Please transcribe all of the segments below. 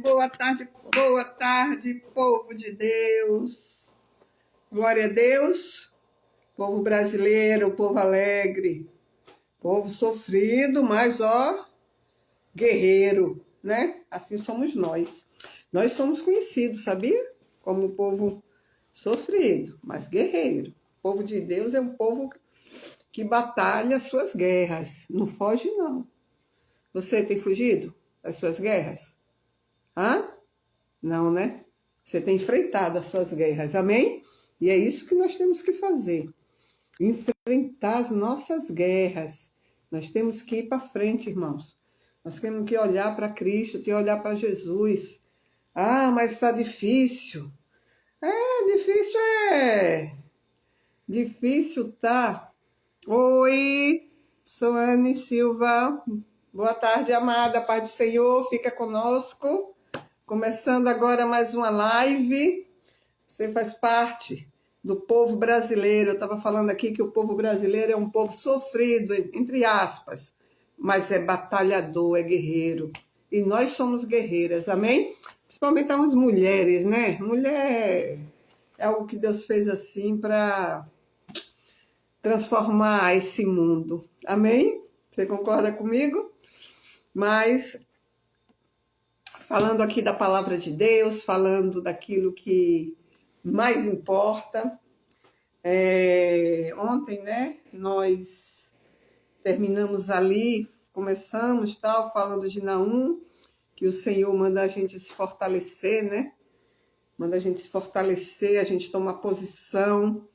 boa tarde, povo de Deus. Glória a Deus, povo brasileiro, povo alegre, povo sofrido, mas guerreiro, né? Assim somos nós. Nós somos conhecidos, sabia? Como povo sofrido, mas guerreiro. O povo de Deus é um povo que batalha as suas guerras. Não foge, não. Você tem fugido das suas guerras? Hã? Não, né? Você tem enfrentado as suas guerras, amém? E é isso que nós temos que fazer. Enfrentar as nossas guerras. Nós temos que ir para frente, irmãos. Nós temos que olhar para Cristo, ter que olhar para Jesus. Ah, mas está difícil. Difícil é. Difícil tá. Oi, sou Anne Silva. Boa tarde, amada. Paz do Senhor, fica conosco. Começando agora mais uma live. Você faz parte do povo brasileiro. Eu estava falando aqui que o povo brasileiro é um povo sofrido, entre aspas, mas é batalhador, é guerreiro. E nós somos guerreiras, amém? Principalmente as mulheres, né? Mulher é algo que Deus fez assim para transformar esse mundo, amém? Você concorda comigo? Mas falando aqui da palavra de Deus, falando daquilo que mais importa. Ontem, né, nós terminamos ali, começamos falando de Naum, que o Senhor manda a gente se fortalecer, né? Manda a gente se fortalecer, a gente tomar posição.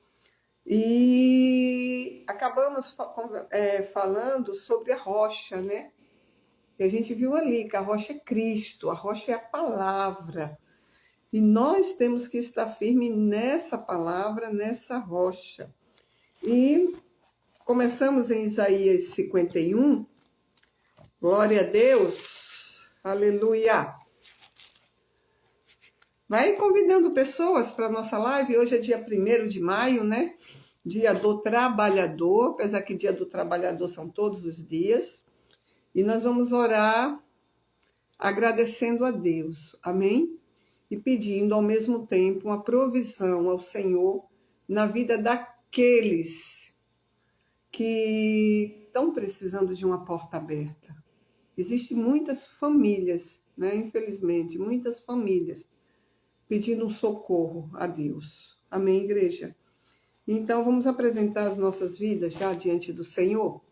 E acabamos falando sobre a rocha, né? E a gente viu ali que a rocha é Cristo, a rocha é a palavra. E nós temos que estar firme nessa palavra, nessa rocha. E começamos em Isaías 51. Glória a Deus. Aleluia. Vai convidando pessoas para a nossa live. Hoje é dia 1º de maio, né? Dia do trabalhador. Apesar que dia do trabalhador são todos os dias. E nós vamos orar agradecendo a Deus, amém? E pedindo ao mesmo tempo uma provisão ao Senhor na vida daqueles que estão precisando de uma porta aberta. Existem muitas famílias, né? Infelizmente, muitas famílias pedindo um socorro a Deus. Amém, igreja? Então, vamos apresentar as nossas vidas já diante do Senhor.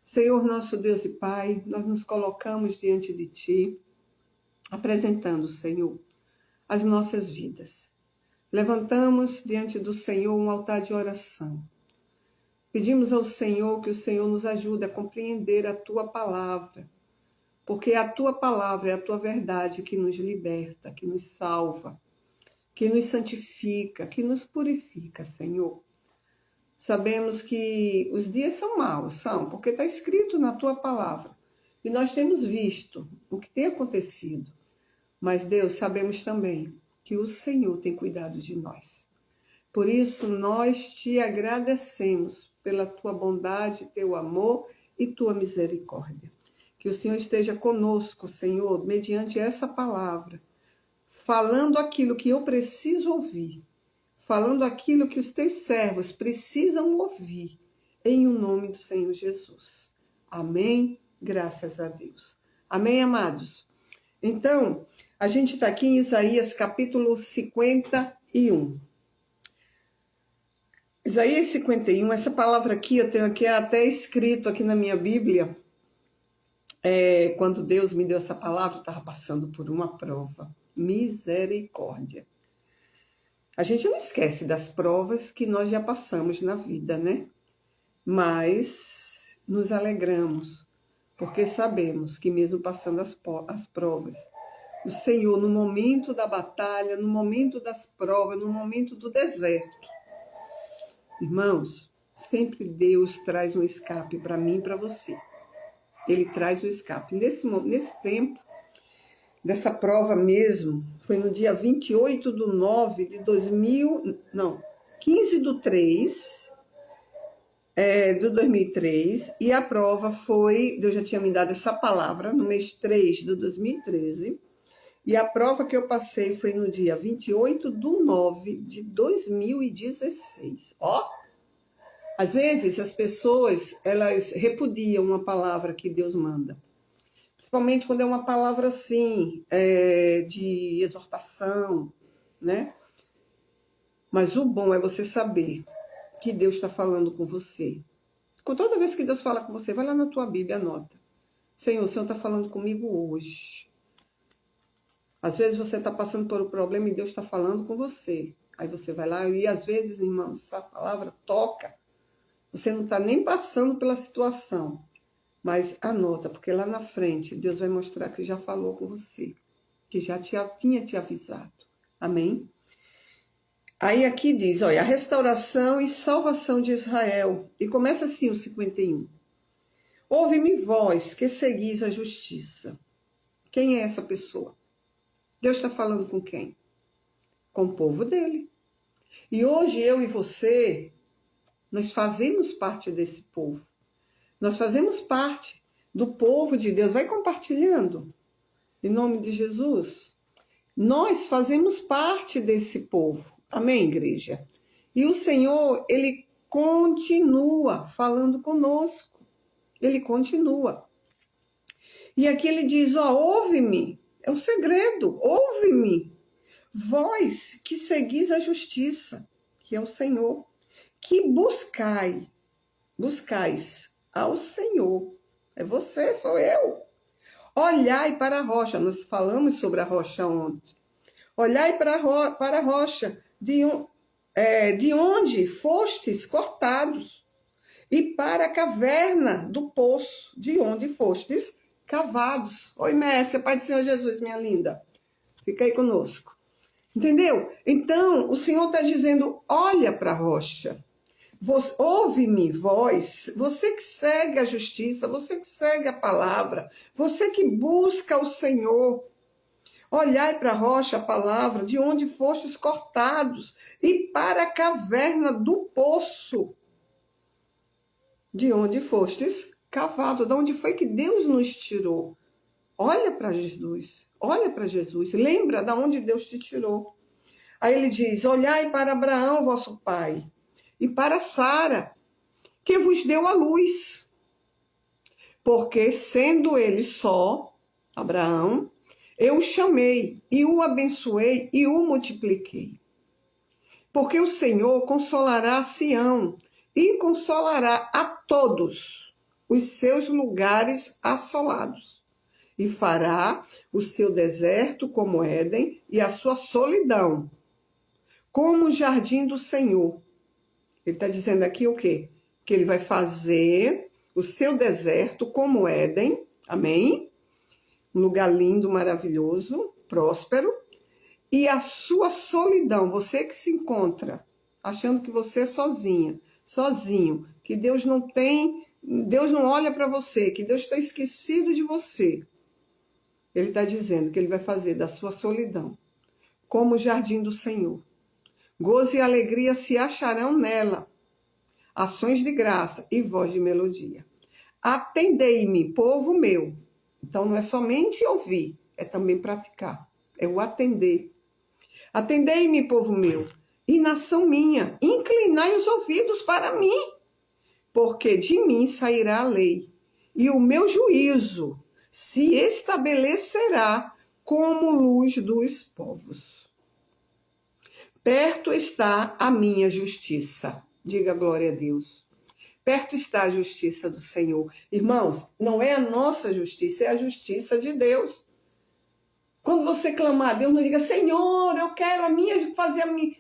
Senhor, nosso Deus e Pai, nós nos colocamos diante de Ti, apresentando, Senhor, as nossas vidas. Levantamos diante do Senhor um altar de oração. Pedimos ao Senhor que o Senhor nos ajude a compreender a Tua palavra, porque é a Tua palavra, é a Tua verdade que nos liberta, que nos salva, que nos santifica, que nos purifica, Senhor. Sabemos que os dias são maus, porque está escrito na Tua palavra. E nós temos visto o que tem acontecido. Mas, Deus, sabemos também que o Senhor tem cuidado de nós. Por isso, nós Te agradecemos pela Tua bondade, Teu amor e Tua misericórdia. Que o Senhor esteja conosco, Senhor, mediante essa palavra, falando aquilo que eu preciso ouvir, falando aquilo que os Teus servos precisam ouvir, em o nome do Senhor Jesus. Amém? Graças a Deus. Amém, amados? Então, a gente está aqui em Isaías capítulo 51. Isaías 51, essa palavra aqui, eu tenho aqui até escrito aqui na minha Bíblia. Quando Deus me deu essa palavra, eu estava passando por uma prova. Misericórdia. A gente não esquece das provas que nós já passamos na vida, né? Mas nos alegramos, porque sabemos que mesmo passando as provas, o Senhor, no momento da batalha, no momento das provas, no momento do deserto, irmãos, sempre Deus traz um escape para mim e para você. Ele traz o escape. Nesse tempo, dessa prova mesmo, foi no dia 28/9 de 15/3 de 2003, e a prova foi, Deus já tinha me dado essa palavra, no mês 3 de 2013, E a prova que eu passei foi no dia 28/9/2016. Ó, às vezes as pessoas, elas repudiam uma palavra que Deus manda. Principalmente quando é uma palavra assim, de exortação, né? Mas o bom é você saber que Deus está falando com você. Toda vez que Deus fala com você, vai lá na tua Bíblia, anota. Senhor, o Senhor está falando comigo hoje. Às vezes você está passando por um problema e Deus está falando com você. Aí você vai lá e às vezes, irmãos, essa palavra toca. Você não está nem passando pela situação. Mas anota, porque lá na frente Deus vai mostrar que já falou com você. Que já tinha te avisado. Amém? Aí aqui diz, olha, a restauração e salvação de Israel. E começa assim o 51. Ouve-me vós que seguis a justiça. Quem é essa pessoa? Deus está falando com quem? Com o povo dele. E hoje eu e você, nós fazemos parte desse povo. Nós fazemos parte do povo de Deus. Vai compartilhando, em nome de Jesus. Nós fazemos parte desse povo. Amém, igreja? E o Senhor, Ele continua falando conosco. Ele continua. E aqui Ele diz, ó, ouve-me. É o segredo, ouve-me. Vós que seguis a justiça, que é o Senhor, que buscais ao Senhor. É você, sou eu. Olhai para a rocha. Nós falamos sobre a rocha ontem. Olhai para a rocha de onde fostes cortados, e para a caverna do poço, de onde fostes cavados. Oi, Messia, Pai do Senhor Jesus, minha linda. Fica aí conosco. Entendeu? Então, o Senhor está dizendo, olha para a rocha. Ouve-me, vós, você que segue a justiça, você que segue a palavra, você que busca o Senhor. Olhai para a rocha, a palavra, de onde fostes cortados, e para a caverna do poço, de onde fostes cavados. De onde foi que Deus nos tirou? Olha para Jesus, olha para Jesus, lembra de onde Deus te tirou. Aí ele diz, olhai para Abraão, vosso pai, e para Sara, que vos deu a luz. Porque sendo ele só, Abraão, eu o chamei, e o abençoei, e o multipliquei. Porque o Senhor consolará Sião, e consolará a todos os seus lugares assolados. E fará o seu deserto como Éden, e a sua solidão como o jardim do Senhor. Ele está dizendo aqui o quê? Que ele vai fazer o seu deserto como Éden, amém? Um lugar lindo, maravilhoso, próspero. E a sua solidão, você que se encontra achando que você é sozinha, sozinho, que Deus não olha para você, que Deus está esquecido de você. Ele está dizendo que ele vai fazer da sua solidão como o jardim do Senhor. Gozo e alegria se acharão nela, ações de graça e voz de melodia. Atendei-me, povo meu. Então não é somente ouvir, é também praticar. É o atender. Atendei-me, povo meu, e nação minha, inclinai os ouvidos para mim, porque de mim sairá a lei, e o meu juízo se estabelecerá como luz dos povos. Perto está a minha justiça. Diga glória a Deus. Perto está a justiça do Senhor. Irmãos, não é a nossa justiça, é a justiça de Deus. Quando você clamar a Deus, não diga, Senhor, eu quero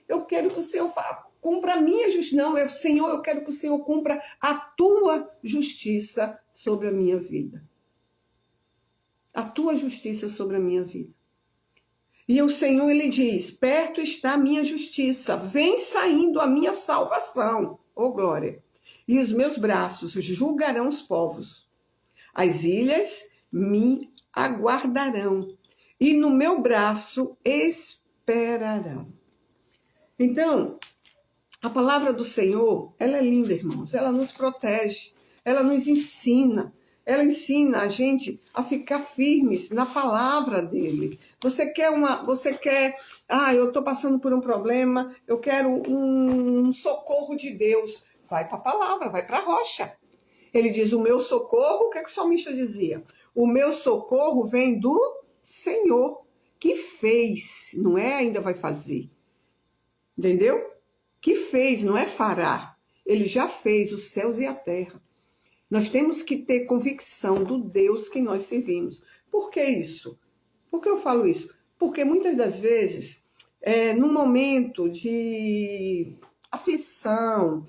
eu quero que o Senhor cumpra a minha justiça. Não, Senhor, eu quero que o Senhor cumpra a tua justiça sobre a minha vida. A tua justiça sobre a minha vida. E o Senhor, ele diz, perto está a minha justiça, vem saindo a minha salvação, ó glória. E os meus braços julgarão os povos. As ilhas me aguardarão, e no meu braço esperarão. Então, a palavra do Senhor, ela é linda, irmãos, ela nos protege, ela nos ensina. ela ensina a gente a ficar firmes na palavra dele. Você quer, eu estou passando por um problema, eu quero um socorro de Deus. Vai para a palavra, vai para a rocha. Ele diz, o meu socorro, o que é que o salmista dizia? O meu socorro vem do Senhor, que fez, não é ainda vai fazer. Entendeu? Que fez, não é fará. Ele já fez os céus e a terra. Nós temos que ter convicção do Deus que nós servimos. Por que isso? Por que eu falo isso? Porque muitas das vezes, num momento de aflição,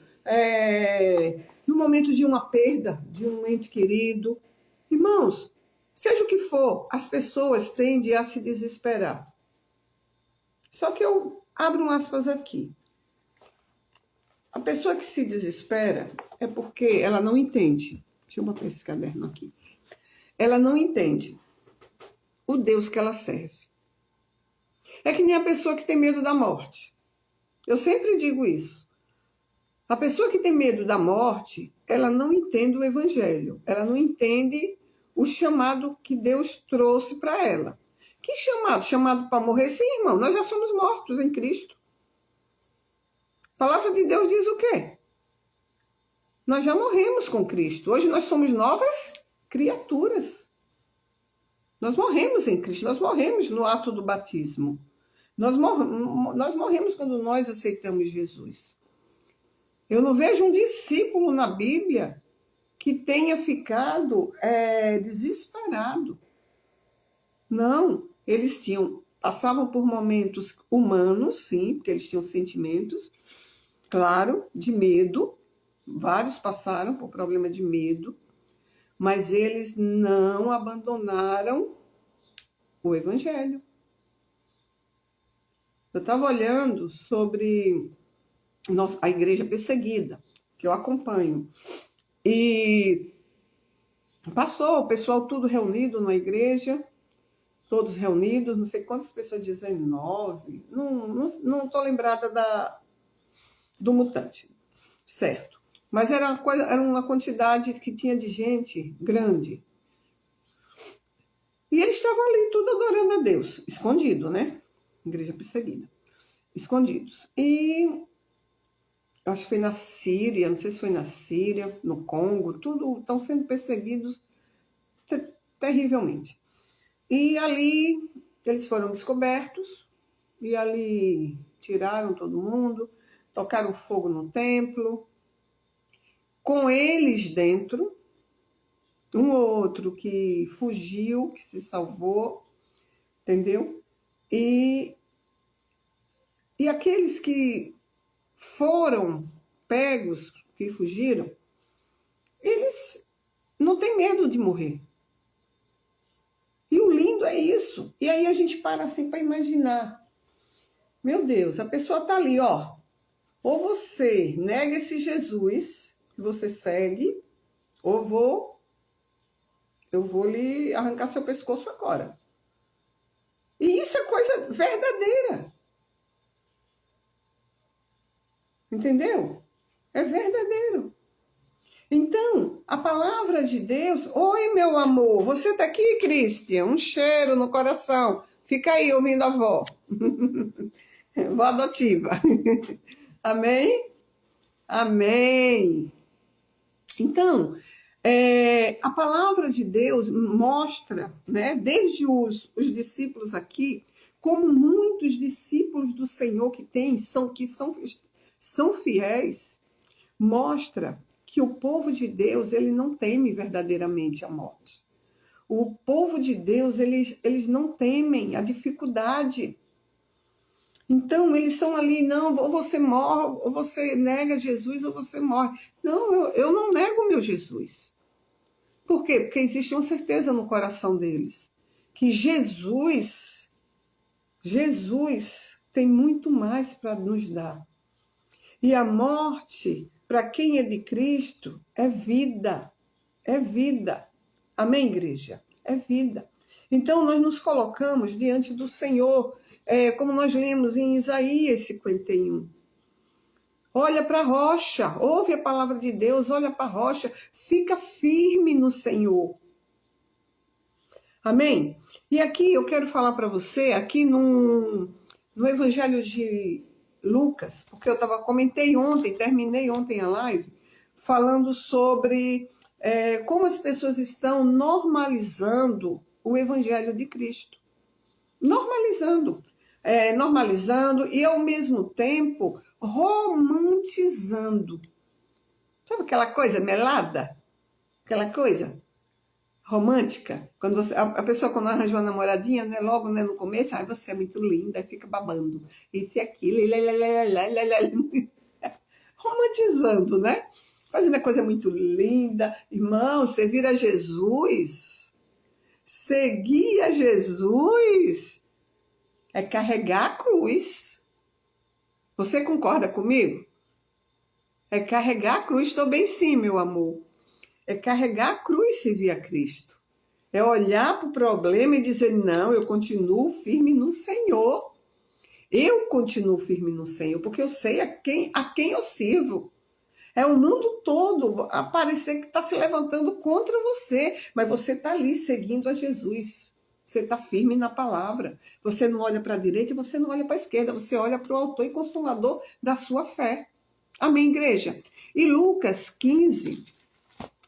no momento de uma perda de um ente querido, irmãos, seja o que for, as pessoas tendem a se desesperar. Só que eu abro um aspas aqui. A pessoa que se desespera é porque ela não entende. Deixa eu botar esse caderno aqui. Ela não entende o Deus que ela serve. É que nem a pessoa que tem medo da morte. Eu sempre digo isso. A pessoa que tem medo da morte, ela não entende o evangelho. Ela não entende o chamado que Deus trouxe para ela. Que chamado? Chamado para morrer? Sim, irmão, nós já somos mortos em Cristo. A palavra de Deus diz o quê? Nós já morremos com Cristo. Hoje nós somos novas criaturas. Nós morremos em Cristo, nós morremos no ato do batismo. Nós morremos quando nós aceitamos Jesus. Eu não vejo um discípulo na Bíblia que tenha ficado desesperado. Não, eles passavam por momentos humanos, sim, porque eles tinham sentimentos, claro, de medo. Vários passaram por problema de medo, mas eles não abandonaram o evangelho. Eu estava olhando sobre a igreja perseguida, que eu acompanho, e passou o pessoal tudo reunido na igreja, todos reunidos, não sei quantas pessoas, 19, não estou lembrada do mutante, certo? Mas era uma quantidade que tinha de gente grande. E eles estavam ali tudo adorando a Deus, escondido, né? Igreja perseguida, escondidos. E acho que foi na Síria, não sei se foi na Síria, no Congo, tudo estão sendo perseguidos terrivelmente. E ali eles foram descobertos, e ali tiraram todo mundo, tocaram fogo no templo, com eles dentro, um outro que fugiu, que se salvou, entendeu? E aqueles que foram pegos, que fugiram, eles não têm medo de morrer. E o lindo é isso. E aí a gente para assim para imaginar. Meu Deus, a pessoa está ali, ó. Ou você nega esse Jesus que você segue, ou eu vou lhe arrancar seu pescoço agora. E isso é coisa verdadeira. Entendeu? É verdadeiro. Então, a palavra de Deus... Oi, meu amor, você está aqui, Cristian? Um cheiro no coração. Fica aí ouvindo a avó. Vó adotiva. Amém? Amém. Então, a palavra de Deus mostra, né, desde os discípulos aqui, como muitos discípulos do Senhor que são fiéis, mostra que o povo de Deus, ele não teme verdadeiramente a morte. O povo de Deus, eles não temem a dificuldade. Então, eles estão ali, não, ou você morre, ou você nega Jesus, ou você morre. Não, eu não nego meu Jesus. Por quê? Porque existe uma certeza no coração deles, que Jesus tem muito mais para nos dar. E a morte, para quem é de Cristo, é vida. É vida. Amém, igreja? É vida. Então, nós nos colocamos diante do Senhor, como nós lemos em Isaías 51. Olha para a rocha, ouve a palavra de Deus, olha para a rocha, fica firme no Senhor. Amém? E aqui eu quero falar para você, aqui no Evangelho de Lucas, porque eu comentei ontem, terminei ontem a live, falando sobre como as pessoas estão normalizando o Evangelho de Cristo. Normalizando. Normalizando e, ao mesmo tempo, romantizando. Sabe aquela coisa melada? Aquela coisa romântica? Quando a pessoa, quando arranja uma namoradinha, né, logo, né, no começo, você é muito linda, aí fica babando. Isso e aquilo, romantizando, né? Fazendo a coisa muito linda. Irmão, você vira Jesus. Seguir a Jesus é carregar a cruz. Você concorda comigo? É carregar a cruz. Estou bem sim, meu amor. É carregar a cruz seguir a Cristo. É olhar para o problema e dizer, não, eu continuo firme no Senhor. Eu continuo firme no Senhor, porque eu sei a quem eu sirvo. É o mundo todo a parecer que está se levantando contra você, mas você está ali seguindo a Jesus. Você está firme na palavra. Você não olha para a direita e você não olha para a esquerda. Você olha para o autor e consumador da sua fé. Amém, igreja? E Lucas 15,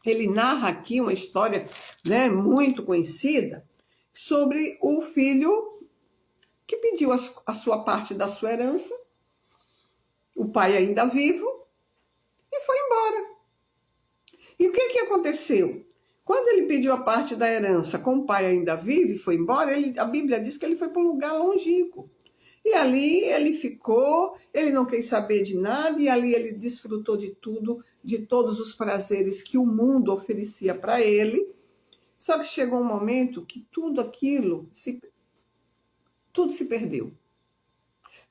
ele narra aqui uma história, né, muito conhecida sobre o filho que pediu a sua parte da sua herança, o pai ainda vivo, e foi embora. E o que aconteceu? Quando ele pediu a parte da herança com o pai ainda vivo e foi embora, a Bíblia diz que ele foi para um lugar longínquo. E ali ele ficou, ele não quis saber de nada, e ali ele desfrutou de tudo, de todos os prazeres que o mundo oferecia para ele. Só que chegou um momento que tudo aquilo, tudo se perdeu.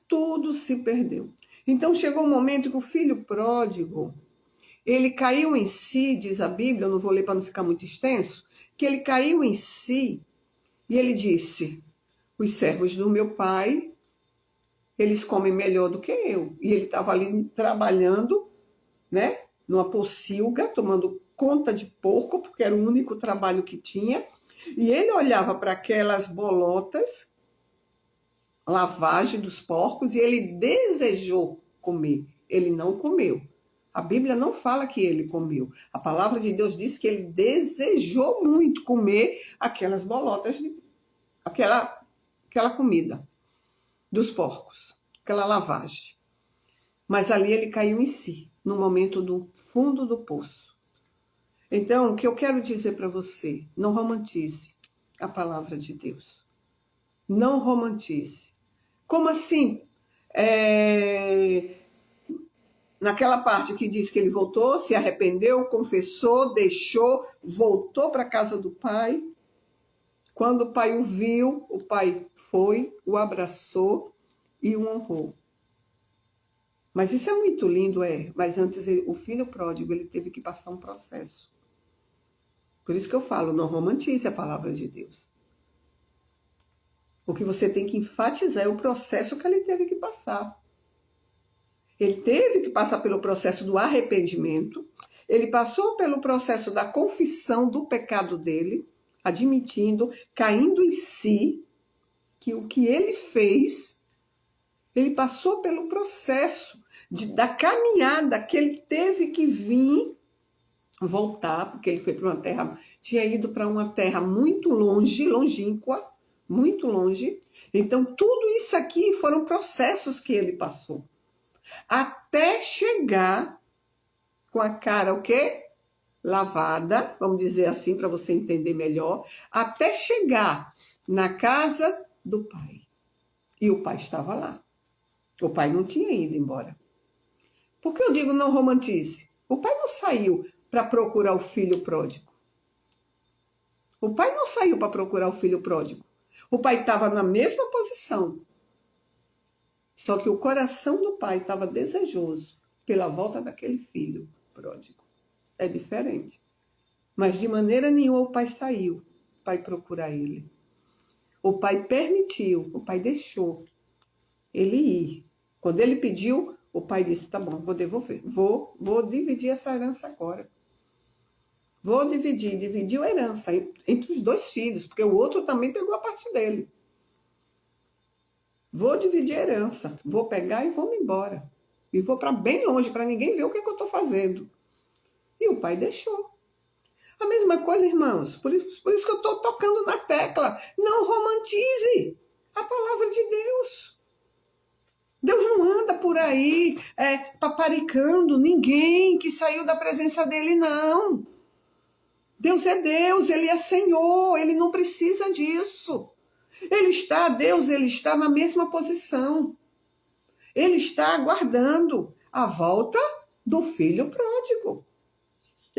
Tudo se perdeu. Então chegou um momento que o filho pródigo, ele caiu em si, diz a Bíblia, eu não vou ler para não ficar muito extenso, que ele caiu em si e ele disse, os servos do meu pai, eles comem melhor do que eu. E ele estava ali trabalhando, né, numa pocilga, tomando conta de porco, porque era o único trabalho que tinha. E ele olhava para aquelas bolotas, lavagem dos porcos, e ele desejou comer. Ele não comeu. A Bíblia não fala que ele comeu. A palavra de Deus diz que ele desejou muito comer aquelas bolotas, aquela comida dos porcos, aquela lavagem. Mas ali ele caiu em si, no momento do fundo do poço. Então, o que eu quero dizer para você, não romantize a palavra de Deus. Não romantize. Como assim? Naquela parte que diz que ele voltou, se arrependeu, confessou, deixou, voltou para a casa do pai. Quando o pai o viu, o pai foi, o abraçou e o honrou. Mas isso é muito lindo, mas antes o filho pródigo, ele teve que passar um processo. Por isso que eu falo, não romantize a palavra de Deus. O que você tem que enfatizar é o processo que ele teve que passar. Ele teve que passar pelo processo do arrependimento, ele passou pelo processo da confissão do pecado dele, admitindo, caindo em si, que o que ele fez, ele passou pelo processo da caminhada que ele teve que vir, voltar, porque ele foi para uma terra, tinha ido para uma terra muito longe, longínqua, muito longe. Então, tudo isso aqui foram processos que ele passou. Até chegar com a cara, o quê? Lavada, vamos dizer assim, para você entender melhor, até chegar na casa do pai. E o pai estava lá. O pai não tinha ido embora. Por que eu digo não romantize? O pai não saiu para procurar o filho pródigo. O pai não saiu para procurar o filho pródigo. O pai estava na mesma posição. Só que o coração do pai estava desejoso pela volta daquele filho pródigo. É diferente. Mas de maneira nenhuma o pai saiu para ir procurar ele. O pai permitiu, o pai deixou ele ir. Quando ele pediu O pai disse, tá bom, vou devolver. Vou dividir essa herança agora. Vou dividiu a herança entre os dois filhos, porque o outro também pegou a parte dele. Vou dividir a herança, vou pegar e vou me embora. E vou para bem longe, para ninguém ver o que eu estou fazendo. E o pai deixou. A mesma coisa, irmãos, por isso que eu estou tocando na tecla. Não romantize a palavra de Deus. Deus não anda por aí paparicando ninguém que saiu da presença dele, não. Deus é Deus, ele é Senhor, ele não precisa disso. Deus está na mesma posição. Ele está aguardando a volta do filho pródigo.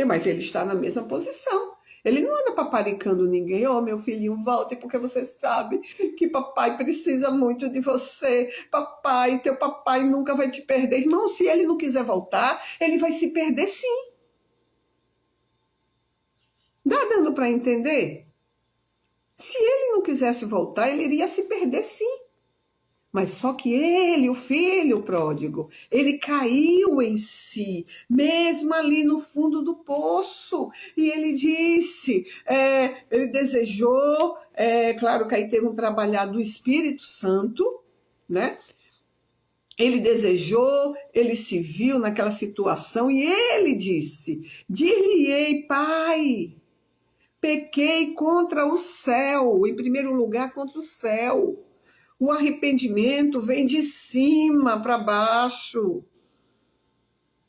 Mas ele está na mesma posição. Ele não anda paparicando ninguém. Oh, meu filhinho, volte, porque você sabe que papai precisa muito de você. Papai, teu papai nunca vai te perder. Irmão, se ele não quiser voltar, ele vai se perder sim. Dá dando para entender? Se ele não quisesse voltar, ele iria se perder sim. Mas só que ele, o filho pródigo, ele caiu em si, mesmo ali no fundo do poço. E ele disse, ele desejou, claro que aí teve um trabalhar do Espírito Santo, né? Ele desejou, ele se viu naquela situação e ele disse, dir-lhe-ei, pai, pequei contra o céu, em primeiro lugar contra o céu. O arrependimento vem de cima para baixo.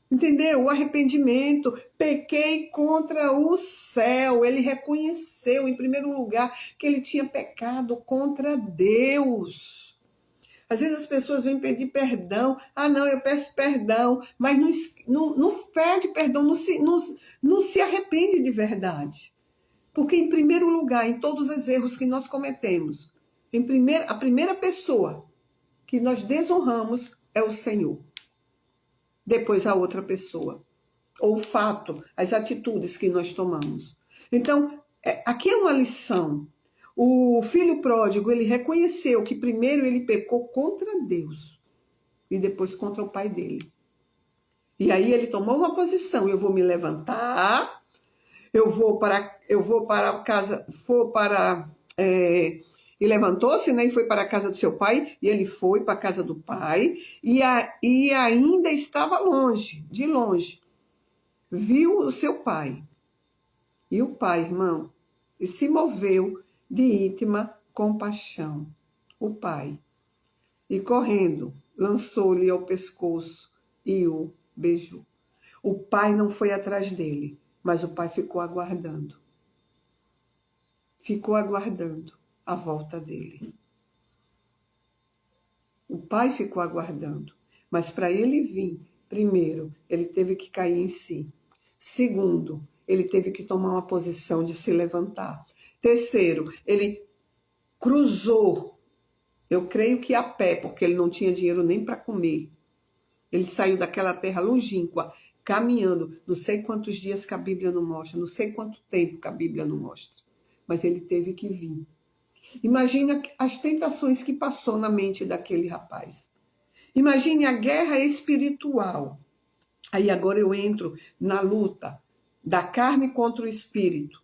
Entendeu? O arrependimento, pequei contra o céu. Ele reconheceu, em primeiro lugar, que ele tinha pecado contra Deus. Às vezes as pessoas vêm pedir perdão. Ah, não, eu peço perdão. Mas não pede perdão, não se arrepende de verdade. Porque, em primeiro lugar, em todos os erros que nós cometemos, a primeira pessoa que nós desonramos é o Senhor. Depois a outra pessoa. Ou o fato, as atitudes que nós tomamos. Então, aqui é uma lição. O filho pródigo, ele reconheceu que primeiro ele pecou contra Deus. E depois contra o pai dele. E aí ele tomou uma posição. Eu vou me levantar. Eu vou para a casa. E levantou-se, né, e foi para a casa do seu pai, e ele foi para a casa do pai, e ainda estava longe, de longe. Viu o seu pai. E o pai, irmão, e se moveu de íntima compaixão. O pai. E correndo, lançou-lhe ao pescoço e o beijou. O pai não foi atrás dele, mas o pai ficou aguardando. Ficou aguardando a volta dele. O pai ficou aguardando, mas para ele vir, primeiro, ele teve que cair em si. Segundo, ele teve que tomar uma posição de se levantar. Terceiro, ele cruzou, eu creio que a pé, porque ele não tinha dinheiro nem para comer. Ele saiu daquela terra longínqua, caminhando, não sei quantos dias que a Bíblia não mostra, não sei quanto tempo que a Bíblia não mostra, mas ele teve que vir. Imagine as tentações que passou na mente daquele rapaz. Imagine a guerra espiritual. Aí agora eu entro na luta da carne contra o espírito.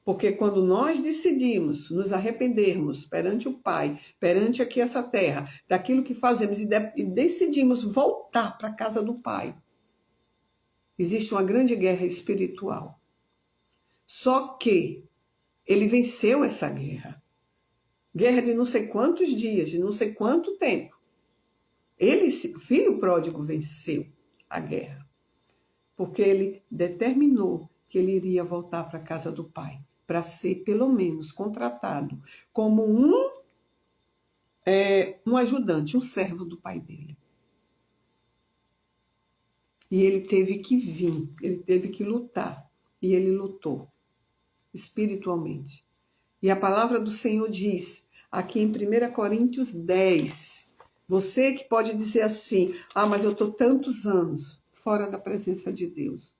Porque quando nós decidimos nos arrependermos perante o Pai, perante aqui essa terra, daquilo que fazemos e decidimos voltar para a casa do Pai, existe uma grande guerra espiritual. Só que ele venceu essa guerra. Guerra de não sei quantos dias, de não sei quanto tempo. Ele, o filho pródigo, venceu a guerra. Porque ele determinou que ele iria voltar para a casa do pai, para ser, pelo menos, contratado como um ajudante, um servo do pai dele. E ele teve que vir, ele teve que lutar. E ele lutou, espiritualmente. E a palavra do Senhor diz, aqui em 1 Coríntios 10, você que pode dizer assim, mas eu estou tantos anos fora da presença de Deus.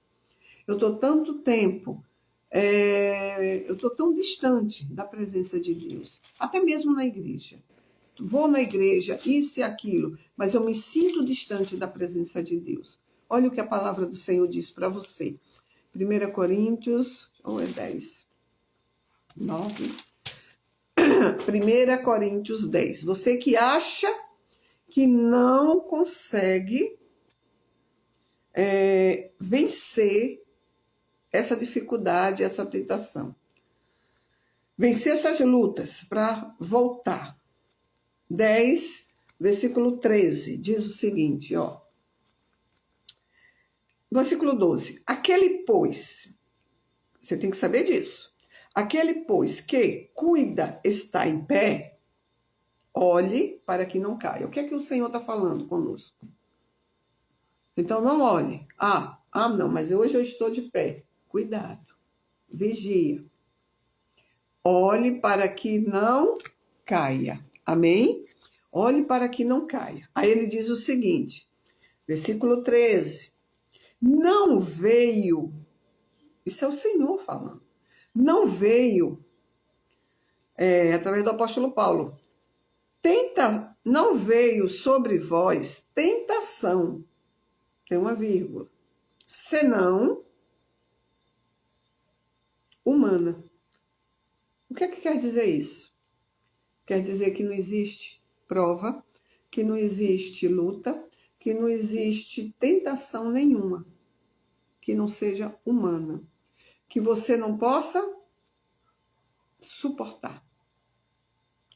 Eu estou tanto tempo, eu estou tão distante da presença de Deus, até mesmo na igreja. gosto, vou na igreja, isso e aquilo, mas eu me sinto distante da presença de Deus. Olha o que a palavra do Senhor diz para você. 1 Coríntios, ou é 10? 9. 1 Coríntios 10. Você que acha que não consegue vencer essa dificuldade, essa tentação. Vencer essas lutas para voltar. 10, versículo 13, diz o seguinte, ó. Versículo 12. Aquele, pois, você tem que saber disso. Aquele, pois, que cuida está em pé, olhe para que não caia. O que é que o Senhor está falando conosco? Então, não olhe. Não, mas hoje eu estou de pé. Cuidado. Vigia. Olhe para que não caia. Amém? Olhe para que não caia. Aí ele diz o seguinte, versículo 13. Não veio, isso é o Senhor falando, não veio, através do apóstolo Paulo, não veio sobre vós tentação, tem uma vírgula, senão humana. O que é que quer dizer isso? Quer dizer que não existe prova, que não existe luta, que não existe tentação nenhuma que não seja humana, que você não possa suportar.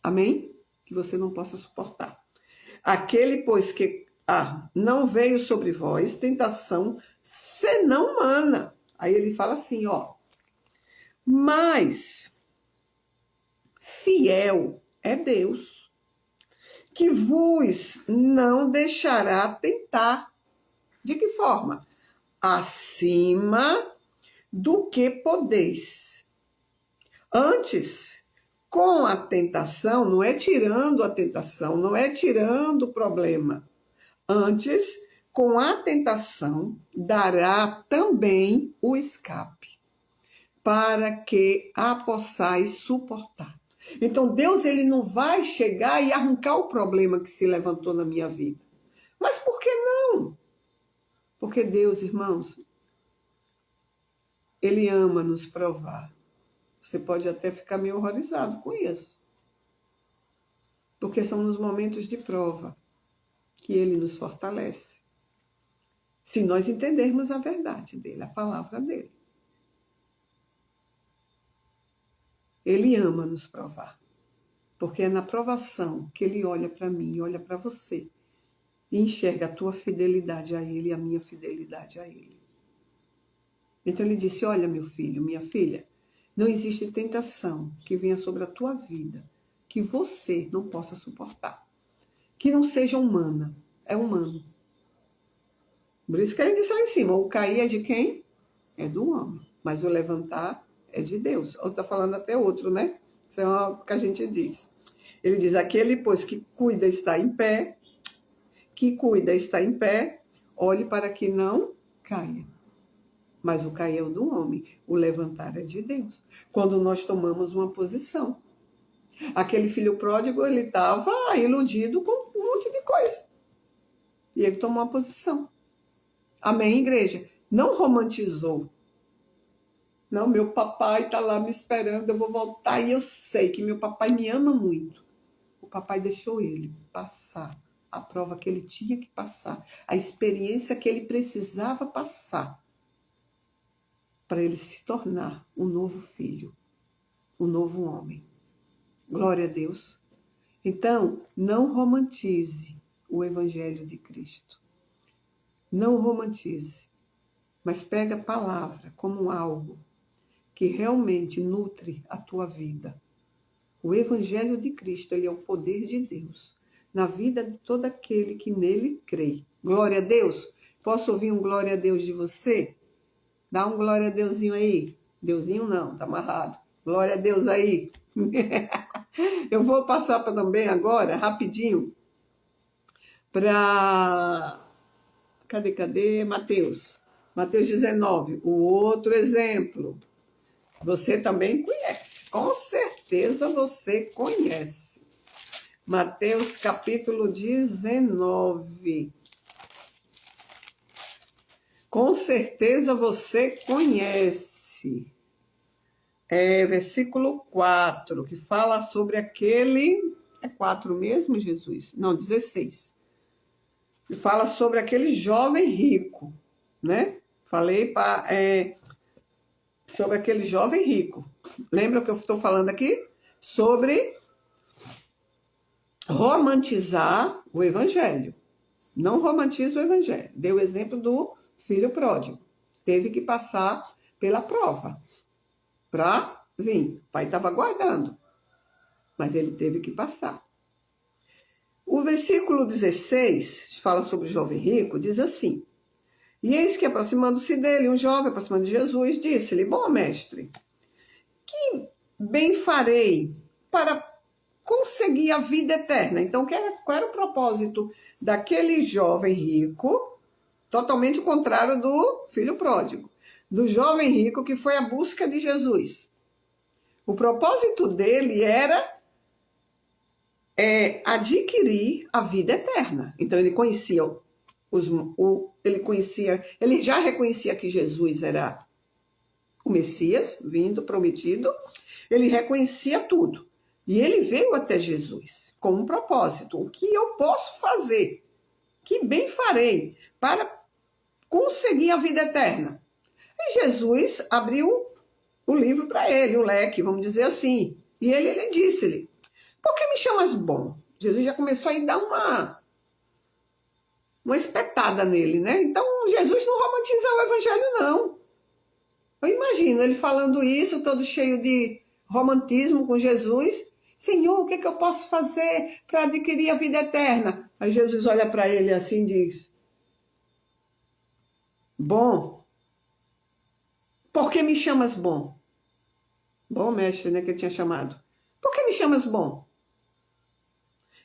Amém? Que você não possa suportar. Aquele, pois, que não veio sobre vós tentação senão humana. Aí ele fala assim, ó. Mas fiel é Deus, que vos não deixará tentar. De que forma? Acima do que podeis. Antes, com a tentação, não é tirando a tentação, não é tirando o problema. Antes, com a tentação, dará também o escape, para que a possais suportar. Então, Deus ele não vai chegar e arrancar o problema que se levantou na minha vida. Mas por que não? Porque Deus, irmãos, Ele ama nos provar. Você pode até ficar meio horrorizado com isso. Porque são nos momentos de prova que Ele nos fortalece. Se nós entendermos a verdade dEle, a palavra dEle. Ele ama nos provar. Porque é na provação que Ele olha para mim, olha para você. E enxerga a tua fidelidade a Ele e a minha fidelidade a Ele. Então Ele disse, olha meu filho, minha filha, não existe tentação que venha sobre a tua vida que você não possa suportar. Que não seja humana, é humano. Por isso que Ele disse lá em cima, o cair é de quem? É do homem. Mas o levantar é de Deus. Ou está falando até outro, né? Isso é o que a gente diz. Ele diz, aquele, pois, que cuida está em pé, olhe para que não caia. Mas o cair é o do homem, o levantar é de Deus. Quando nós tomamos uma posição. Aquele filho pródigo, ele estava iludido com um monte de coisa. E ele tomou uma posição. Amém, igreja? Não romantizou. Não, meu papai está lá me esperando, eu vou voltar e eu sei que meu papai me ama muito. O papai deixou ele passar a prova que ele tinha que passar, a experiência que ele precisava passar para ele se tornar um novo filho, um novo homem. Glória a Deus. Então, não romantize o Evangelho de Cristo. Não romantize, mas pega a palavra como algo que realmente nutre a tua vida. O Evangelho de Cristo, ele é o poder de Deus na vida de todo aquele que nele crê. Glória a Deus. Posso ouvir um glória a Deus de você? Dá um glória a Deusinho aí. Deusinho não, tá amarrado. Glória a Deus aí. Eu vou passar também agora, rapidinho, para... Cadê? Mateus. Mateus 19, o outro exemplo. Você também conhece. Com certeza você conhece. Mateus capítulo 19. Com certeza você conhece. Versículo 4, que fala sobre aquele... É 4 mesmo, Jesus? Não, 16. Que fala sobre aquele jovem rico, né? Falei sobre aquele jovem rico. Lembra o que eu estou falando aqui? Sobre romantizar o evangelho. Não romantiza o evangelho. Deu o exemplo do filho pródigo. Teve que passar pela prova para vir. O pai estava aguardando, mas ele teve que passar. O versículo 16, fala sobre o jovem rico, diz assim: E eis que, aproximando-se dele, um jovem, aproximando de Jesus, disse-lhe: Bom mestre, que bem farei para conseguir a vida eterna? Então, qual era o propósito daquele jovem rico? Totalmente o contrário do filho pródigo. Do jovem rico que foi à busca de Jesus. O propósito dele era adquirir a vida eterna. Então ele conhecia ele já reconhecia que Jesus era o Messias, vindo, prometido. Ele reconhecia tudo. E ele veio até Jesus com um propósito. O que eu posso fazer? Que bem farei para conseguir a vida eterna? E Jesus abriu o livro para ele, o leque, vamos dizer assim. E ele disse-lhe: Por que me chamas bom? Jesus já começou a dar uma espetada nele, né? Então, Jesus não romantiza o evangelho, não. Eu imagino ele falando isso, todo cheio de romantismo com Jesus. Senhor, o que eu posso fazer para adquirir a vida eterna? Aí Jesus olha para ele assim e diz: Bom, por que me chamas bom? Bom mestre, né, que ele tinha chamado. Por que me chamas bom?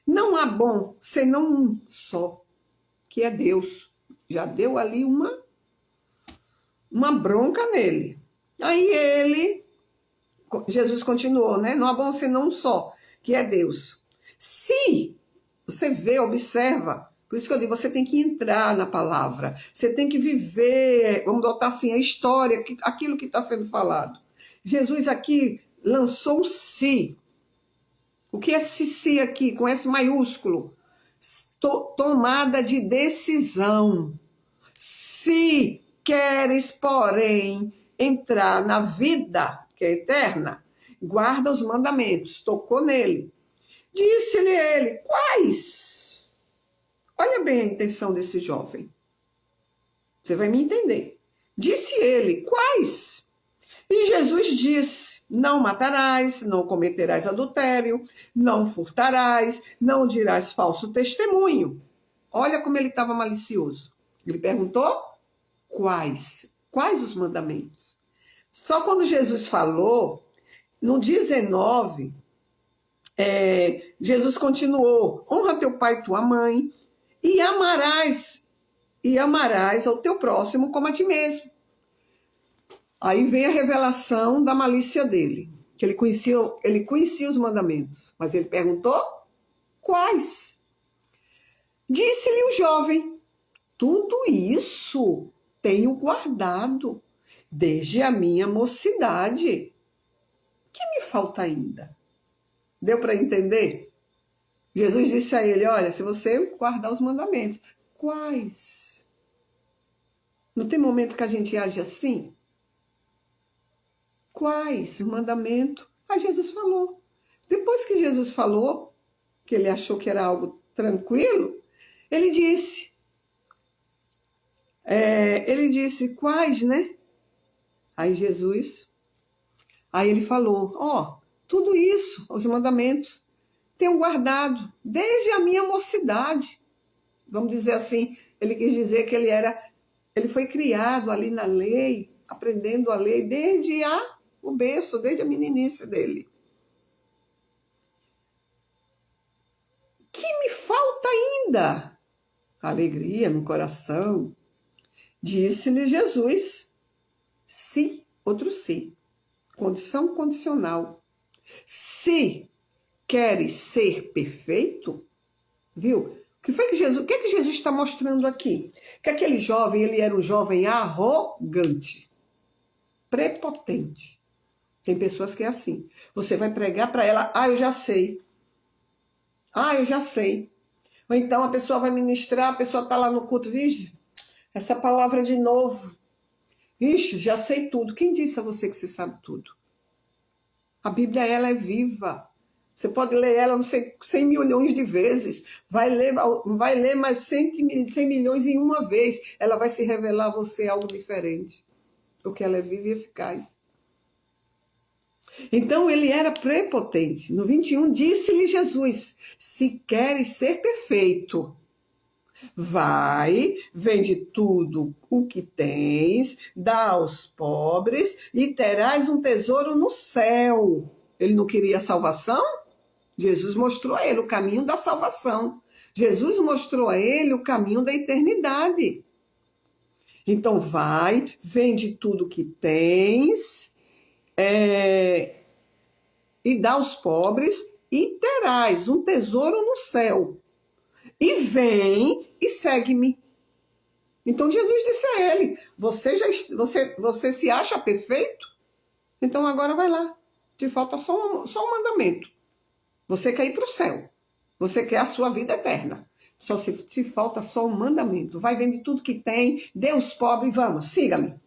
Não há bom senão um só, que é Deus. Já deu ali uma bronca nele. Aí Jesus continuou, né? Não há bom senão um só, que é Deus. Se você vê, observa, por isso que eu digo, você tem que entrar na palavra, você tem que viver, vamos botar assim, a história, aquilo que está sendo falado. Jesus aqui lançou o si. O que é esse si aqui, com S maiúsculo? Tomada de decisão. Se queres, porém, entrar na vida que é eterna, guarda os mandamentos. Tocou nele. Disse-lhe ele: Quais? Olha bem a intenção desse jovem. Você vai me entender. Disse ele: Quais? E Jesus disse: Não matarás, não cometerás adultério, não furtarás, não dirás falso testemunho. Olha como ele estava malicioso. Ele perguntou: Quais? Quais os mandamentos? Só quando Jesus falou, no 19, Jesus continuou: Honra teu pai e tua mãe, e amarás ao teu próximo como a ti mesmo. Aí vem a revelação da malícia dele, que ele conhecia os mandamentos, mas ele perguntou: Quais? Disse-lhe o jovem: Tudo isso tenho guardado desde a minha mocidade. Que me falta ainda? Deu para entender? Jesus disse a ele: Olha, se você guardar os mandamentos, quais? Não tem momento que a gente age assim? Quais? O mandamento. Aí Jesus falou. Depois que Jesus falou, que ele achou que era algo tranquilo, ele disse, quais, né? Aí ele falou: tudo isso, os mandamentos, tenho guardado desde a minha mocidade. Vamos dizer assim, ele quis dizer que ele foi criado ali na lei, aprendendo a lei desde o berço, desde a meninice dele. Que me falta ainda? Alegria no coração. Disse-lhe Jesus: Sim, outro sim. Condição condicional. Se queres ser perfeito, viu? O que é que Jesus está mostrando aqui? Que aquele jovem, ele era um jovem arrogante, prepotente. Tem pessoas que é assim. Você vai pregar para ela, eu já sei. Eu já sei. Ou então a pessoa vai ministrar, a pessoa está lá no culto, vixe, essa palavra de novo. Ixi, já sei tudo. Quem disse a você que você sabe tudo? A Bíblia, ela é viva. Você pode ler ela, não sei, 100 milhões de vezes. Vai ler mais 100 milhões em uma vez. Ela vai se revelar a você algo diferente. Porque ela é viva e eficaz. Então, ele era prepotente. No 21, disse-lhe Jesus, se queres ser perfeito, vai, vende tudo o que tens, dá aos pobres e terás um tesouro no céu. Ele não queria salvação? Jesus mostrou a ele o caminho da salvação. Jesus mostrou a ele o caminho da eternidade. Então vai, vende tudo que tens, e dá aos pobres e terás um tesouro no céu. E vem e segue-me. Então Jesus disse a ele, você se acha perfeito? Então agora vai lá. Te falta só um mandamento. Você quer ir para o céu. Você quer a sua vida eterna. Só se falta só um mandamento. Vai vender tudo que tem, dê aos pobres, vamos, siga-me.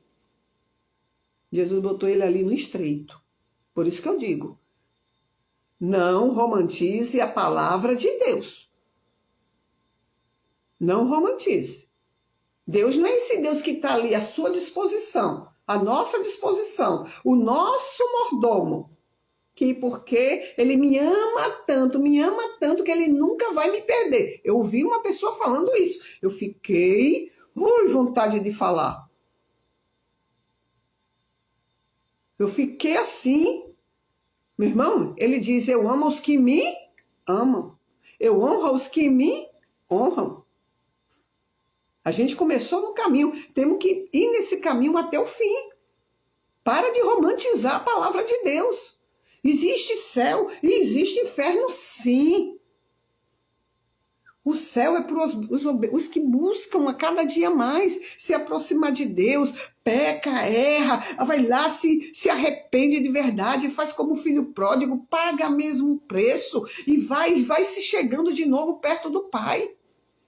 Jesus botou ele ali no estreito. Por isso que eu digo, não romantize a palavra de Deus. Não romantize. Deus não é esse Deus que está ali à sua disposição, à nossa disposição, o nosso mordomo, que porque ele me ama tanto que ele nunca vai me perder. Eu ouvi uma pessoa falando isso, eu fiquei vontade de falar. Eu fiquei assim, meu irmão, ele diz, eu amo os que me amam, eu honro os que me honram. A gente começou no caminho, temos que ir nesse caminho até o fim. Para de romantizar a palavra de Deus. Existe céu e existe inferno, sim. O céu é para os que buscam a cada dia mais se aproximar de Deus, peca, erra, vai lá, se arrepende de verdade, faz como o filho pródigo, paga mesmo o preço e vai se chegando de novo perto do Pai.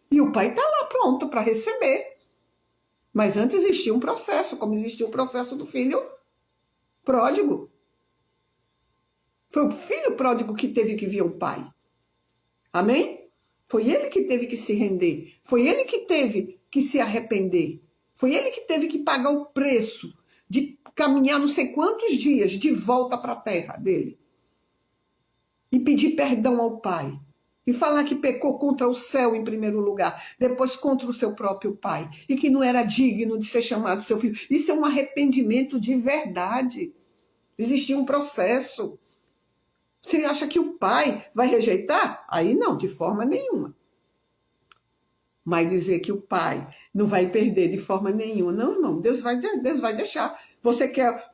E o Pai está lá pronto para receber. Mas antes existia um processo, como existia o processo do filho pródigo. Foi o filho pródigo que teve que vir ao Pai. Amém? Foi ele que teve que se render. Foi ele que teve que se arrepender. Foi ele que teve que pagar o preço de caminhar não sei quantos dias de volta para a terra dele. E pedir perdão ao Pai. E falar que pecou contra o céu em primeiro lugar, depois contra o seu próprio pai, e que não era digno de ser chamado seu filho. Isso é um arrependimento de verdade. Existia um processo. Você acha que o pai vai rejeitar? Aí não, de forma nenhuma. Mas dizer que o pai não vai perder de forma nenhuma, não, irmão, Deus vai deixar. Você quer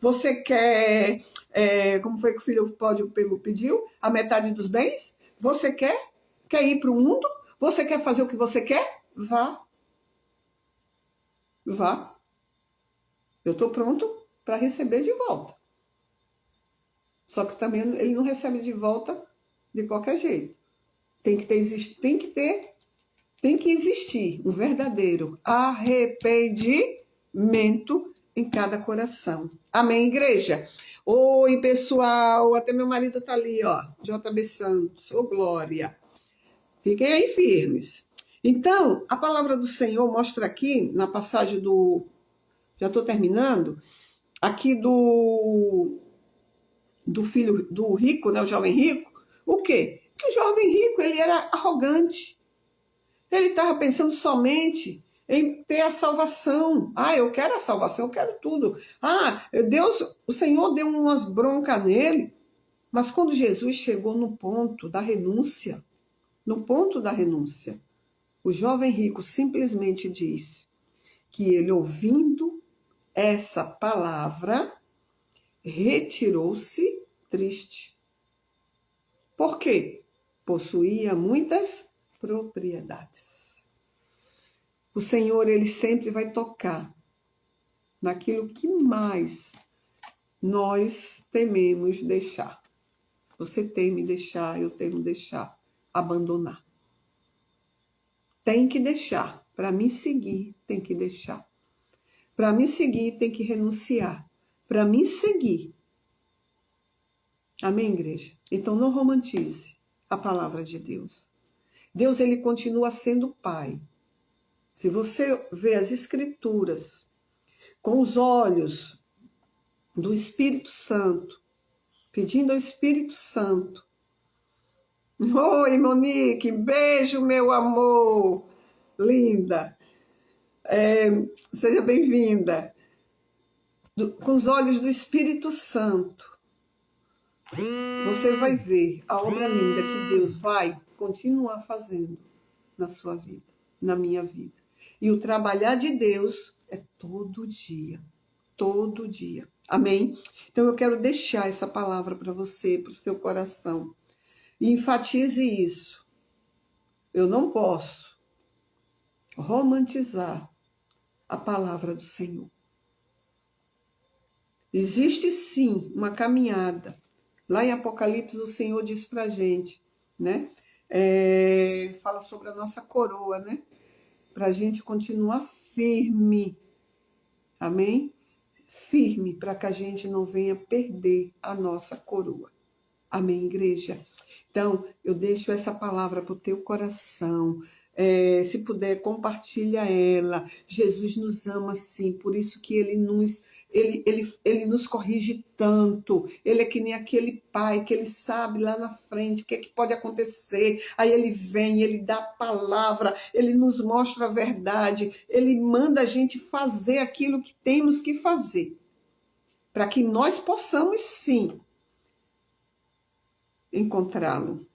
como foi que o filho pródigo pediu? A metade dos bens? Você quer ir para o mundo? Você quer fazer o que você quer? Vá. Vá. Eu estou pronto para receber de volta. Só que também ele não recebe de volta de qualquer jeito. Tem que existir um verdadeiro arrependimento em cada coração. Amém, igreja? Oi, pessoal. Até meu marido está ali, ó. JB Santos. Ô, glória. Fiquem aí firmes. Então, a palavra do Senhor mostra aqui, na passagem já estou terminando, aqui do filho do rico, né, o jovem rico, o quê? Que o jovem rico, ele era arrogante. Ele estava pensando somente em ter a salvação. Eu quero a salvação, eu quero tudo. O Senhor deu umas broncas nele, mas quando Jesus chegou no ponto da renúncia, o jovem rico simplesmente diz que ele, ouvindo essa palavra, retirou-se triste. Por quê? Possuía muitas propriedades. O Senhor, ele sempre vai tocar naquilo que mais nós tememos deixar. Você teme deixar, eu temo deixar, abandonar. Tem que deixar. Para me seguir, tem que deixar. Para me seguir, tem que renunciar. Para me seguir. Amém, igreja? Então, não romantize a palavra de Deus. Deus, ele continua sendo Pai. Se você vê as Escrituras com os olhos do Espírito Santo, pedindo ao Espírito Santo. Oi, Monique, beijo, meu amor. Linda. Seja bem-vinda. Com os olhos do Espírito Santo, você vai ver a obra linda que Deus vai continuar fazendo na sua vida, na minha vida. E o trabalhar de Deus é todo dia. Todo dia. Amém? Então eu quero deixar essa palavra para você, para o seu coração. E enfatize isso. Eu não posso romantizar a palavra do Senhor. Existe sim uma caminhada. Lá em Apocalipse o Senhor diz para a gente, né? Fala sobre a nossa coroa, né? Para a gente continuar firme. Amém? Firme, para que a gente não venha perder a nossa coroa. Amém, igreja? Então, eu deixo essa palavra para o teu coração. Se puder, compartilha ela. Jesus nos ama sim, por isso que ele nos corrige tanto. Ele é que nem aquele pai que ele sabe lá na frente o que pode acontecer. Aí ele vem, ele dá a palavra, ele nos mostra a verdade, ele manda a gente fazer aquilo que temos que fazer, para que nós possamos sim encontrá-lo.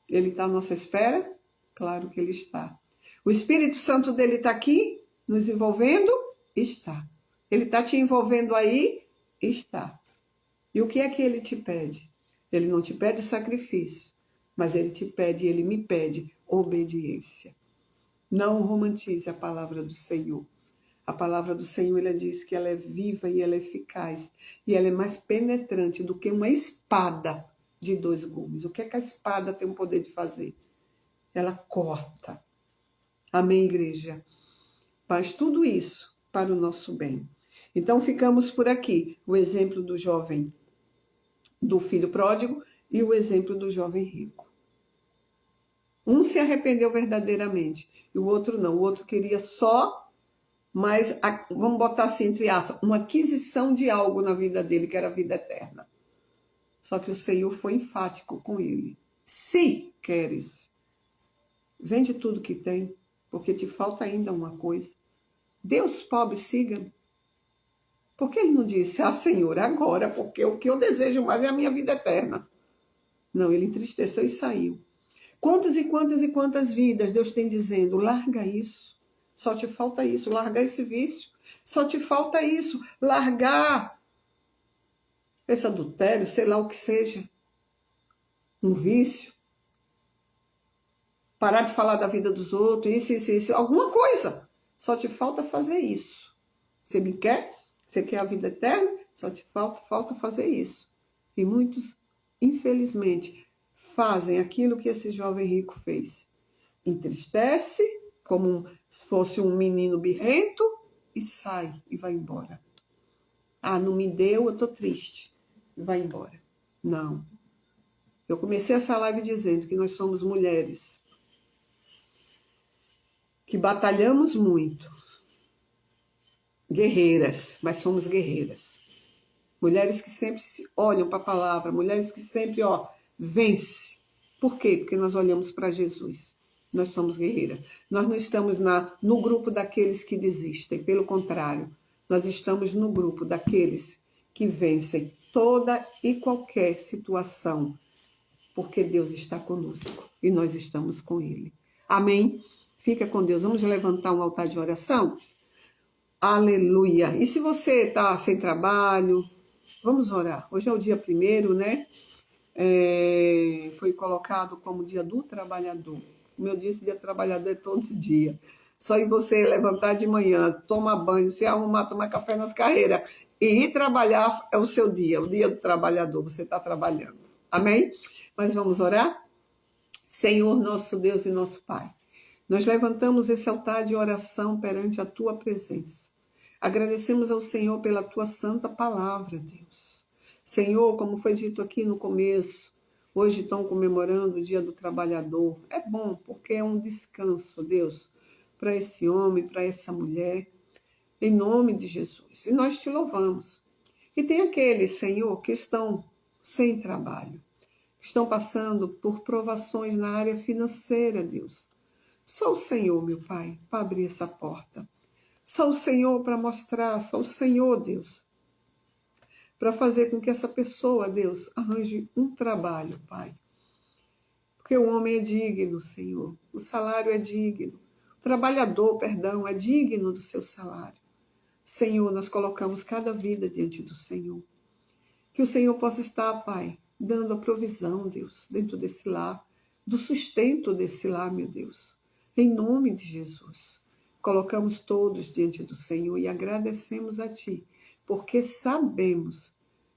Ele está à nossa espera? Claro que ele está. O Espírito Santo dele está aqui, nos envolvendo? Está. Ele está te envolvendo aí? Está. E o que é que ele te pede? Ele não te pede sacrifício, mas ele me pede obediência. Não romantize a palavra do Senhor. A palavra do Senhor, ela diz que ela é viva e ela é eficaz. E ela é mais penetrante do que uma espada de 2 gumes. O que é que a espada tem o poder de fazer? Ela corta. Amém, igreja? Faz tudo isso para o nosso bem. Então, ficamos por aqui. O exemplo do jovem, do filho pródigo e o exemplo do jovem rico. Um se arrependeu verdadeiramente e o outro não. O outro queria só, mas vamos botar assim, entre aspas, uma aquisição de algo na vida dele, que era a vida eterna. Só que o Senhor foi enfático com ele. Se queres, vende tudo que tem, porque te falta ainda uma coisa. Deus pobre, siga-me. Por que ele não disse, Senhor, agora, porque o que eu desejo mais é a minha vida eterna? Não, ele entristeceu e saiu. Quantas e quantas e quantas vidas Deus tem dizendo, larga isso, só te falta isso, largar esse vício, só te falta isso, largar esse adultério, sei lá o que seja, um vício, parar de falar da vida dos outros, isso, alguma coisa. Só te falta fazer isso. Você me quer? Você quer a vida eterna? Só te falta fazer isso. E muitos, infelizmente, fazem aquilo que esse jovem rico fez. Entristece, como se fosse um menino birrento, e sai e vai embora. Não me deu, eu estou triste. E vai embora. Não. Eu comecei essa live dizendo que nós somos mulheres que batalhamos muito. Guerreiras, mas somos guerreiras. Mulheres que sempre olham para a palavra, mulheres que sempre, vence. Por quê? Porque nós olhamos para Jesus. Nós somos guerreiras. Nós não estamos no grupo daqueles que desistem. Pelo contrário, nós estamos no grupo daqueles que vencem toda e qualquer situação. Porque Deus está conosco e nós estamos com Ele. Amém? Fica com Deus. Vamos levantar um altar de oração? Aleluia. E se você está sem trabalho, vamos orar. Hoje é o dia 1º, né? foi colocado como dia do trabalhador. Como eu disse, dia do trabalhador é todo dia. Só em você levantar de manhã, tomar banho, se arrumar, tomar café nas carreiras e ir trabalhar é o seu dia, o dia do trabalhador, você está trabalhando. Amém? Mas vamos orar? Senhor, nosso Deus e nosso Pai, nós levantamos esse altar de oração perante a Tua presença. Agradecemos ao Senhor pela Tua santa palavra, Deus. Senhor, como foi dito aqui no começo, hoje estão comemorando o Dia do Trabalhador. É bom, porque é um descanso, Deus, para esse homem, para essa mulher, em nome de Jesus. E nós te louvamos. E tem aqueles, Senhor, que estão sem trabalho, que estão passando por provações na área financeira, Deus. Só o Senhor, meu Pai, para abrir essa porta. Só o Senhor para mostrar, só o Senhor, Deus, para fazer com que essa pessoa, Deus, arranje um trabalho, Pai. Porque o homem é digno, Senhor. O salário é digno. O trabalhador, perdão, é digno do seu salário. Senhor, nós colocamos cada vida diante do Senhor. Que o Senhor possa estar, Pai, dando a provisão, Deus, dentro desse lar, do sustento desse lar, meu Deus. Em nome de Jesus. Colocamos todos diante do Senhor e agradecemos a Ti, porque sabemos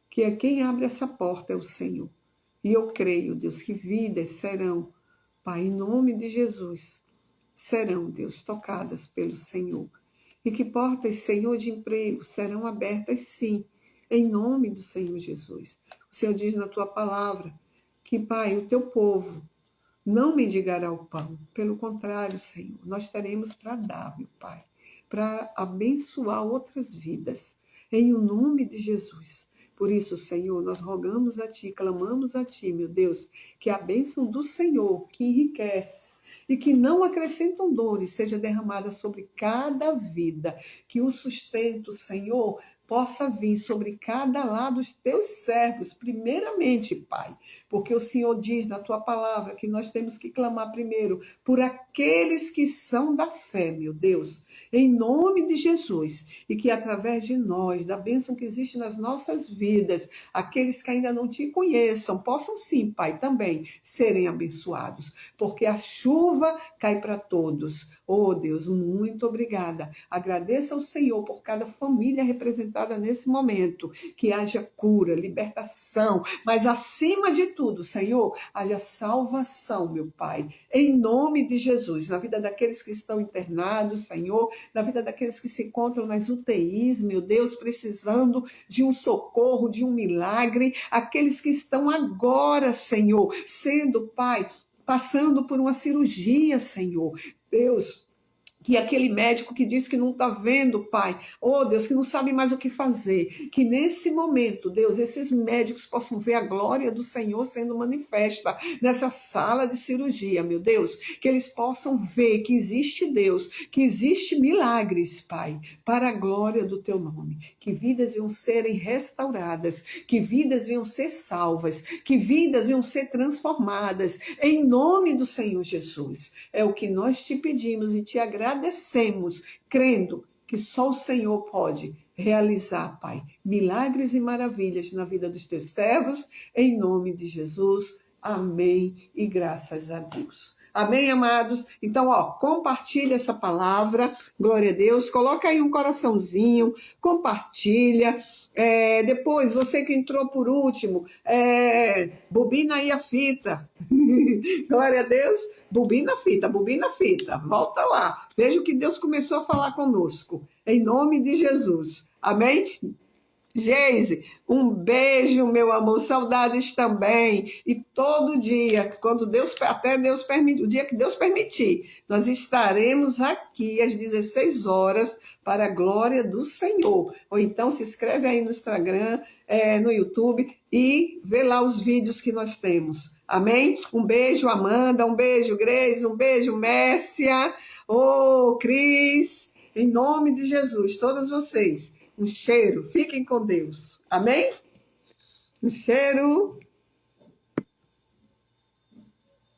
que quem abre essa porta é o Senhor. E eu creio, Deus, que vidas serão, Pai, em nome de Jesus, serão, Deus, tocadas pelo Senhor. E que portas, Senhor, de emprego serão abertas, sim, em nome do Senhor Jesus. O Senhor diz na Tua palavra que, Pai, o Teu povo não mendigará o pão. Pelo contrário, Senhor, nós teremos para dar, meu Pai, para abençoar outras vidas, em o nome de Jesus. Por isso, Senhor, nós rogamos a Ti, clamamos a Ti, meu Deus, que a bênção do Senhor, que enriquece e que não acrescentam dores, seja derramada sobre cada vida, que o sustento, Senhor, possa vir sobre cada lado dos Teus servos, primeiramente, Pai, porque o Senhor diz na Tua palavra que nós temos que clamar primeiro por aqueles que são da fé, meu Deus, em nome de Jesus, e que através de nós, da bênção que existe nas nossas vidas, aqueles que ainda não Te conheçam, possam sim, Pai, também serem abençoados, porque a chuva cai para todos. Oh, Deus, muito obrigada. Agradeço ao Senhor por cada família representada nesse momento, que haja cura, libertação, mas acima de tudo, Senhor, haja salvação, meu Pai, em nome de Jesus, na vida daqueles que estão internados, Senhor, na vida daqueles que se encontram nas UTIs, meu Deus, precisando de um socorro, de um milagre, aqueles que estão agora, Senhor, sendo, Pai, passando por uma cirurgia, Senhor. Deus, que aquele médico que diz que não está vendo, Pai, oh Deus, que não sabe mais o que fazer, que nesse momento, Deus, esses médicos possam ver a glória do Senhor sendo manifesta nessa sala de cirurgia, meu Deus, que eles possam ver que existe Deus, que existe milagres, Pai, para a glória do Teu nome, que vidas venham serem restauradas, que vidas venham ser salvas, que vidas venham ser transformadas, em nome do Senhor Jesus. É o que nós Te pedimos e Te agradecemos, crendo que só o Senhor pode realizar, Pai, milagres e maravilhas na vida dos Teus servos, em nome de Jesus. Amém e graças a Deus. Amém, amados? Então, compartilha essa palavra, glória a Deus, coloca aí um coraçãozinho, compartilha. Depois, você que entrou por último, bobina aí a fita. Glória a Deus, bobina a fita, volta lá. Veja o que Deus começou a falar conosco, em nome de Jesus. Amém? Geise, um beijo, meu amor, saudades também. E todo dia, quando Deus, até Deus permitir, o dia que Deus permitir, nós estaremos aqui às 16 horas para a glória do Senhor. Ou então se inscreve aí no Instagram, no YouTube e vê lá os vídeos que nós temos. Amém? Um beijo, Amanda, um beijo, Grace, um beijo, Mércia, Cris, em nome de Jesus, todas vocês. Um cheiro, fiquem com Deus. Amém? Um cheiro.